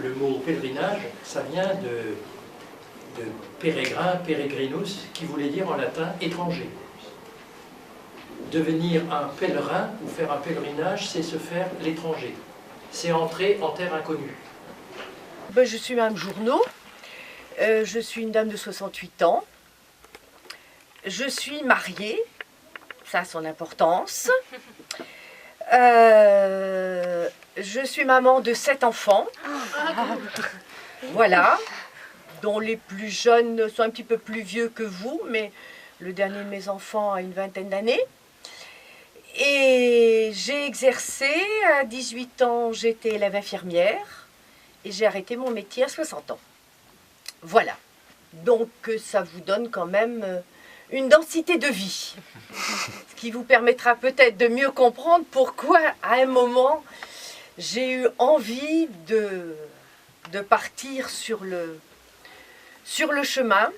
le mot pèlerinage, ça vient de pérégrin, peregrinus, qui voulait dire en latin étranger. Devenir un pèlerin ou faire un pèlerinage, c'est se faire l'étranger. C'est entrer en terre inconnue. Je suis Mme Journeau, je suis une dame de 68 ans. Je suis mariée, ça a son importance. Je suis maman de 7 enfants, voilà, dont les plus jeunes sont un petit peu plus vieux que vous, mais le dernier de mes enfants a une vingtaine d'années. Et j'ai exercé, à 18 ans, j'étais élève infirmière, et j'ai arrêté mon métier à 60 ans. Voilà, donc ça vous donne quand même une densité de vie, ce qui vous permettra peut-être de mieux comprendre pourquoi, à un moment, j'ai eu envie de partir sur le chemin.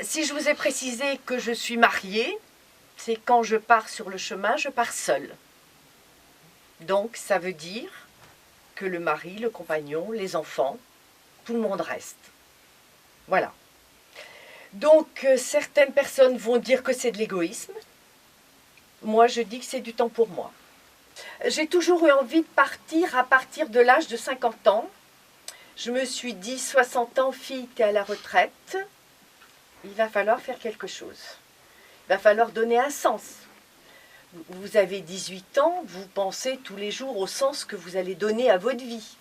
Si je vous ai précisé que je suis mariée, c'est quand je pars sur le chemin, je pars seule. Donc, ça veut dire que le mari, le compagnon, les enfants, tout le monde reste. Voilà. Donc, certaines personnes vont dire que c'est de l'égoïsme. Moi, je dis que c'est du temps pour moi. J'ai toujours eu envie de partir à partir de l'âge de 50 ans. Je me suis dit, 60 ans, fille, t'es à la retraite. Il va falloir faire quelque chose. Il va falloir donner un sens. Vous avez 18 ans, vous pensez tous les jours au sens que vous allez donner à votre vie.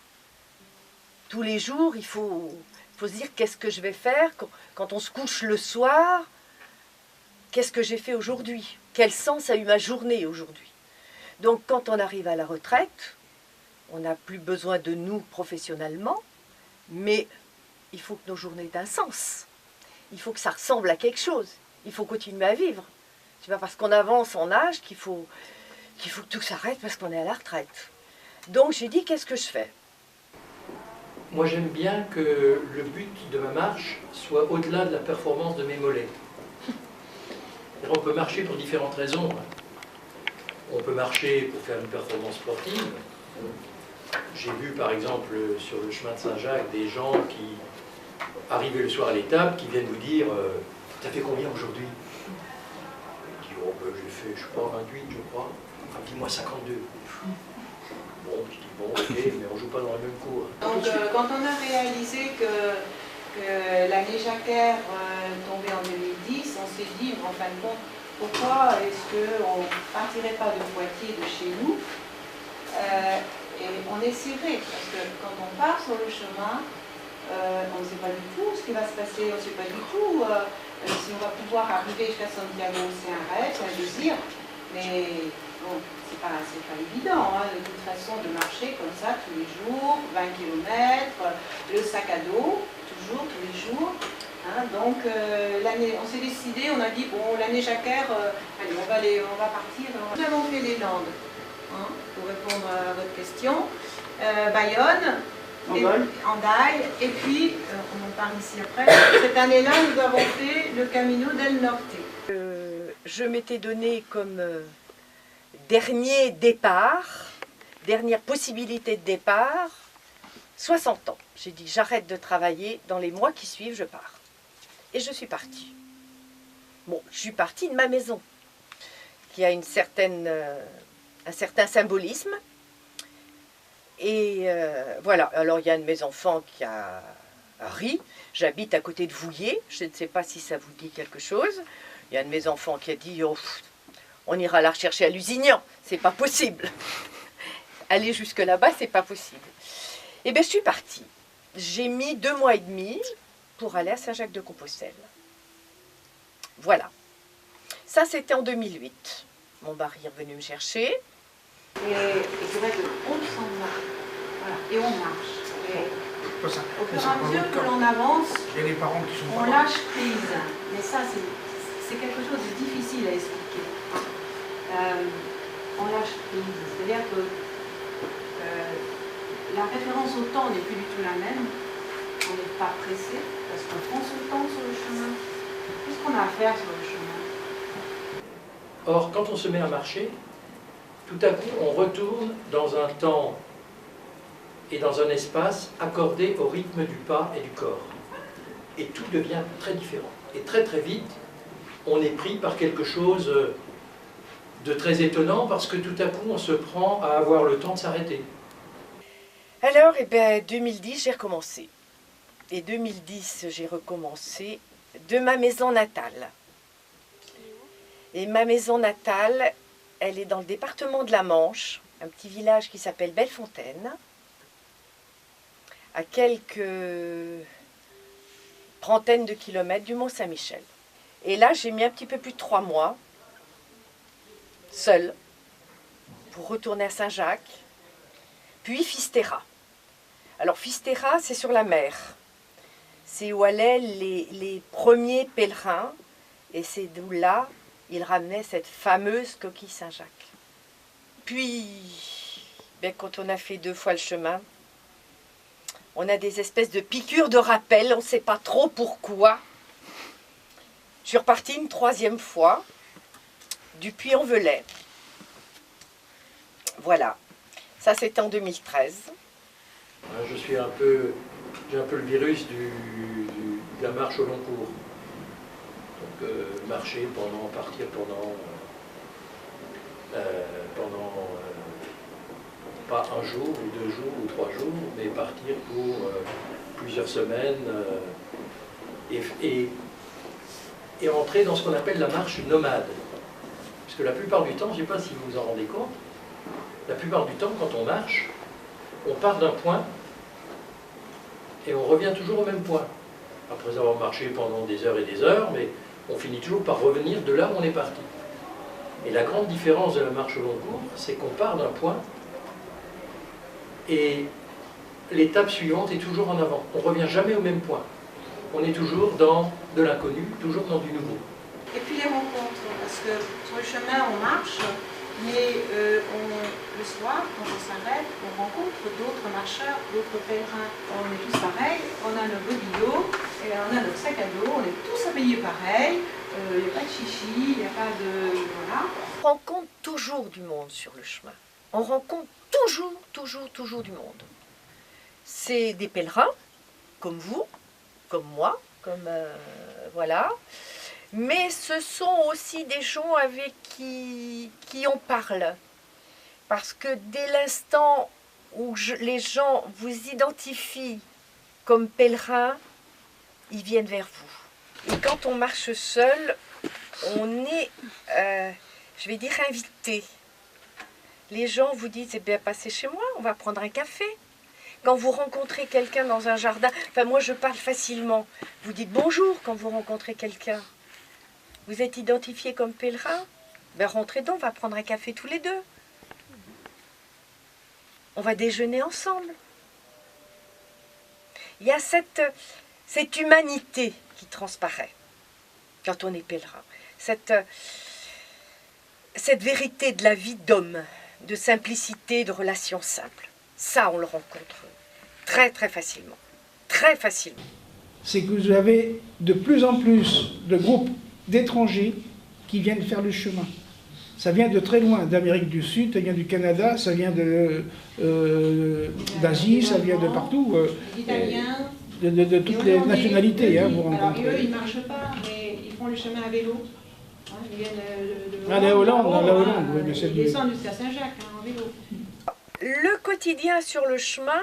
Tous les jours, il faut se dire qu'est-ce que je vais faire quand on se couche le soir. Qu'est-ce que j'ai fait aujourd'hui? Quel sens a eu ma journée aujourd'hui? Donc quand on arrive à la retraite, on n'a plus besoin de nous professionnellement, mais il faut que nos journées aient un sens. Il faut que ça ressemble à quelque chose. Il faut continuer à vivre. C'est pas parce qu'on avance en âge qu'il faut que tout s'arrête parce qu'on est à la retraite. Donc j'ai dit, qu'est-ce que je fais? Moi, j'aime bien que le but de ma marche soit au-delà de la performance de mes mollets. On peut marcher pour différentes raisons. On peut marcher pour faire une performance sportive. J'ai vu par exemple sur le chemin de Saint-Jacques des gens qui, arrivés le soir à l'étape, qui viennent vous dire « T'as fait combien aujourd'hui ?» Je dis « Oh, ben, j'ai fait, je sais pas, 28, je crois. » Enfin, dis-moi 52. Bon, je dis « Bon, ok, mais on joue pas dans la même cour. » Donc, quand on a réalisé que l'année Jacquère tombait en 2010, on s'est dit, en fin de compte, pourquoi est-ce qu'on ne partirait pas de Poitiers, de chez nous, et on essaierait, parce que quand on part sur le chemin, on ne sait pas du tout ce qui va se passer, on ne sait pas du tout si on va pouvoir arriver jusqu'à Santiago. C'est un rêve, c'est un désir, mais bon, c'est pas évident, hein, de toute façon, de marcher comme ça tous les jours, 20 km, le sac à dos, toujours, tous les jours. Hein, donc l'année, on s'est décidé, on a dit, bon, l'année Jacquère, allez, on va partir. Nous avons fait les Landes, hein, pour répondre à votre question. Bayonne, Andaille, et puis, on en parle ici après, cette année-là, nous avons fait le Camino del Norte. Je m'étais donné comme dernier départ, dernière possibilité de départ, 60 ans. J'ai dit, j'arrête de travailler, dans les mois qui suivent, je pars. Et je suis partie. Bon, je suis partie de ma maison, qui a un certain symbolisme. Et voilà, alors il y a un de mes enfants qui a ri. J'habite à côté de Vouillers, je ne sais pas si ça vous dit quelque chose. Il y a un de mes enfants qui a dit, oh, on ira la rechercher à Lusignan, c'est pas possible. Aller jusque là-bas, c'est pas possible. Et bien je suis partie. J'ai mis 2 mois et demi pour aller à Saint-Jacques-de-Compostelle. Voilà. Ça, c'était en 2008. Mon mari est revenu me chercher. Et c'est vrai qu'on s'en va. Voilà. Et on marche. Et au fur et à mesure que l'on avance, on lâche prise. Mais ça, c'est quelque chose de difficile à expliquer. On lâche prise. C'est-à-dire que la référence au temps n'est plus du tout la même. On n'est pas pressé parce qu'on prend son temps sur le chemin. Qu'est-ce qu'on a à faire sur le chemin? Or, quand on se met à marcher, tout à coup, on retourne dans un temps et dans un espace accordé au rythme du pas et du corps. Et tout devient très différent. Et très très vite, on est pris par quelque chose de très étonnant parce que tout à coup, on se prend à avoir le temps de s'arrêter. Alors, 2010, j'ai recommencé. Et 2010, j'ai recommencé de ma maison natale. Et ma maison natale, elle est dans le département de la Manche, un petit village qui s'appelle Bellefontaine, à quelques trentaines de kilomètres du Mont-Saint-Michel. Et là, j'ai mis un petit peu plus de 3 mois, seule, pour retourner à Saint-Jacques, puis Fisterra. Alors Fisterra, c'est sur la mer. C'est où allaient les premiers pèlerins, et c'est d'où là, ils ramenaient cette fameuse coquille Saint-Jacques. Puis, quand on a fait 2 fois le chemin, on a des espèces de piqûres de rappel, on ne sait pas trop pourquoi. Je suis repartie une 3e fois, du Puy-en-Velay. Voilà, ça c'était en 2013. Je suis j'ai un peu le virus de la marche au long cours. Donc marcher partir pendant pas un jour ou 2 jours ou 3 jours, mais partir pour plusieurs semaines et entrer dans ce qu'on appelle la marche nomade. Parce que la plupart du temps, je ne sais pas si vous vous en rendez compte, la plupart du temps, quand on marche, on part d'un point et on revient toujours au même point. Après avoir marché pendant des heures et des heures, mais on finit toujours par revenir de là où on est parti. Et la grande différence de la marche au long cours, c'est qu'on part d'un point et l'étape suivante est toujours en avant. On ne revient jamais au même point. On est toujours dans de l'inconnu, toujours dans du nouveau. Et puis les rencontres, parce que sur le chemin on marche, mais le soir, quand on s'arrête, on rencontre d'autres marcheurs, d'autres pèlerins. On est tous pareils, on a nos godillots, et on a notre sac à dos, on est tous habillés pareil, il n'y a pas de chichi, il n'y a pas de... voilà. On rencontre toujours du monde sur le chemin. On rencontre toujours du monde. C'est des pèlerins, comme vous, comme moi, voilà. Mais ce sont aussi des gens avec qui on parle. Parce que dès l'instant où les gens vous identifient comme pèlerins, ils viennent vers vous. Et quand on marche seul, on est, je vais dire, invité. Les gens vous disent, eh bien, passez chez moi, on va prendre un café. Quand vous rencontrez quelqu'un dans un jardin, enfin moi je parle facilement, vous dites bonjour quand vous rencontrez quelqu'un. Vous êtes identifié comme pèlerin, ben rentrez donc, on va prendre un café tous les 2. On va déjeuner ensemble. Il y a cette humanité qui transparaît quand on est pèlerin. Cette vérité de la vie d'homme, de simplicité, de relations simples. Ça, on le rencontre très très facilement. Très facilement. C'est que vous avez de plus en plus de groupes d'étrangers qui viennent faire le chemin. Ça vient de très loin, d'Amérique du Sud, ça vient du Canada, ça vient d'Asie, ça vient de partout. Italiens, de toutes les nationalités, hein, vous rencontrez. Alors eux, ils ne marchent pas, mais ils font le chemin à vélo. Ils viennent de la Hollande, oui, mais c'est ils descendent jusqu'à Saint-Jacques en vélo. Le quotidien sur le chemin,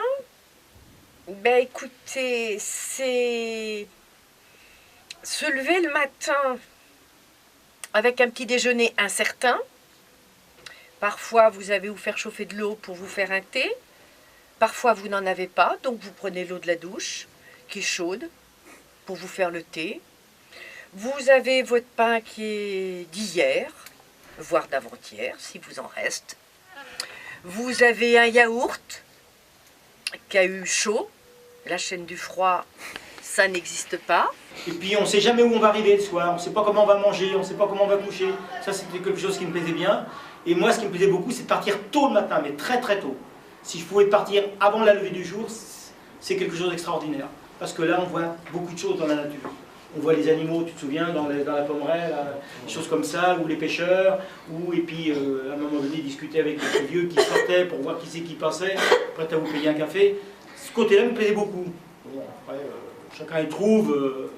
ben écoutez, c'est se lever le matin avec un petit déjeuner incertain. Parfois, vous avez vous faire chauffer de l'eau pour vous faire un thé. Parfois, vous n'en avez pas, donc vous prenez l'eau de la douche, qui est chaude, pour vous faire le thé. Vous avez votre pain qui est d'hier, voire d'avant-hier, si vous en reste. Vous avez un yaourt qui a eu chaud. La chaîne du froid, ça n'existe pas. Et puis on ne sait jamais où on va arriver le soir, on ne sait pas comment on va manger, on ne sait pas comment on va coucher. Ça, c'était quelque chose qui me plaisait bien. Et moi, ce qui me plaisait beaucoup, c'est de partir tôt le matin, mais très très tôt. Si je pouvais partir avant la levée du jour, c'est quelque chose d'extraordinaire. Parce que là, on voit beaucoup de choses dans la nature. On voit les animaux, tu te souviens, dans la pommeraie, là, des choses comme ça, ou les pêcheurs, et puis à un moment donné, discuter avec les vieux qui sortaient pour voir qui c'est qui passait, prêt à vous payer un café. Ce côté-là me plaisait beaucoup. Bon, après, chacun y trouve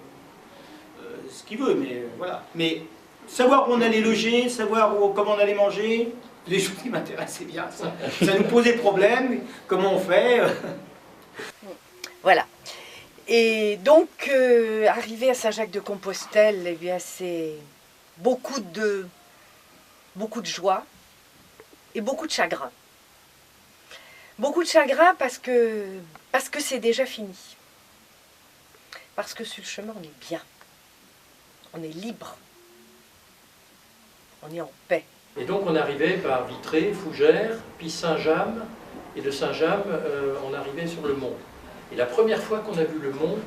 ce qu'il veut, mais voilà. Mais savoir où on allait loger, savoir comment on allait manger, les choses qui m'intéressaient bien. Ça nous posait problème, comment on fait. Voilà. Et donc, arrivé à Saint-Jacques-de-Compostelle, eh bien, c'est beaucoup de joie et beaucoup de chagrin. Beaucoup de chagrin parce que c'est déjà fini. Parce que sur le chemin, on est bien. On est libre. On est en paix. Et donc on arrivait par Vitré, Fougères, puis Saint-James, et de Saint-James, on arrivait sur le Mont. Et la première fois qu'on a vu le Mont,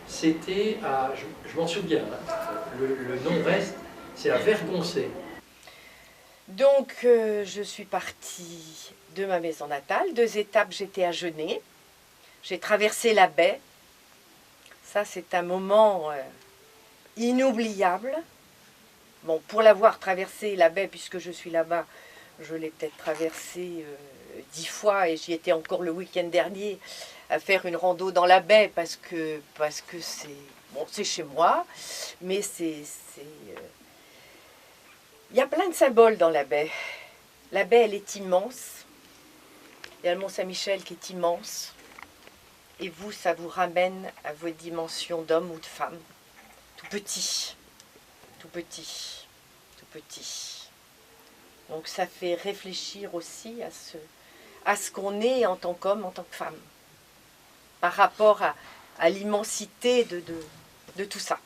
c'était à, je m'en souviens, hein, le nom reste, c'est à Vergoncé. Donc, je suis partie de ma maison natale. 2 étapes, j'étais à Genêt. J'ai traversé la baie. Ça, c'est un moment inoubliable. Bon, pour l'avoir traversé la baie, puisque je suis là-bas, je l'ai peut-être traversée 10 fois et j'y étais encore le week-end dernier à faire une rando dans la baie parce que c'est bon, c'est chez moi, mais il y a plein de symboles dans la baie. La baie, elle est immense. Il y a le Mont Saint-Michel qui est immense. Et vous, ça vous ramène à vos dimensions d'homme ou de femme. Tout petit, tout petit, tout petit. Donc ça fait réfléchir aussi à ce qu'on est en tant qu'homme, en tant que femme, par rapport à l'immensité de tout ça.